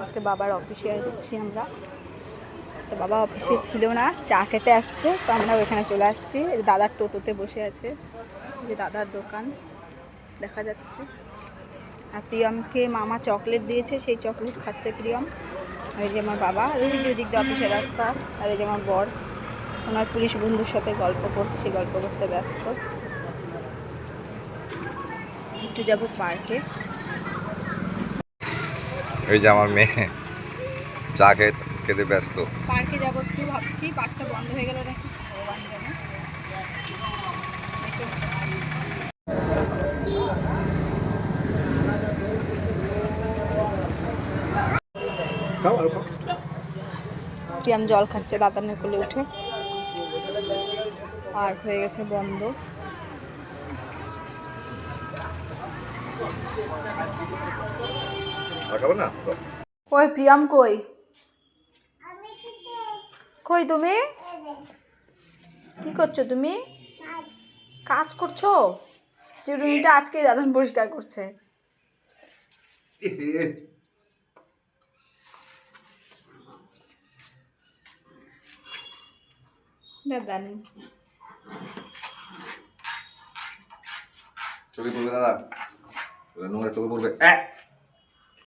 আজকে বাবার অফিসে এসেছি আমরা, তো বাবা অফিসে ছিল না, চা খেতে আসছে, তো আমরা ওইখানে চলে আসছি। দাদার টোটোতে বসে আছে, যে দাদার দোকান দেখা যাচ্ছে। আর প্রিয়মকে মামা চকলেট দিয়েছে, সেই চকলেট খাচ্ছে প্রিয়ম। আর এই যে আমার বাবা, ওই যে ওদিক দিয়ে অফিসের রাস্তা। আর এই যে আমার বর, ওনার পুলিশ বন্ধুর সাথে গল্প করতে ব্যস্ত। একটু যাবো পার্কে। এই যে আমার মেয়ে চা খেতে ব্যস্ত। পার্কে যাবো একটু ভাবছি, পার্কটা বন্ধ হয়ে গেল নাকি ভগবান জানে। প্রিয়াম জল খাচ্ছে দাদানের কোলে উঠে। পার্ক হয়ে গেছে বন্ধ। কই প্রিয়াম, কই কই তুমি কি করছো? তুমি কাজ করছো? সিউড়িটা আজকে দাদান পরিষ্কার করছে। দাদান চোখে পড়বে দাদা, নোংরা চোখে পড়বে।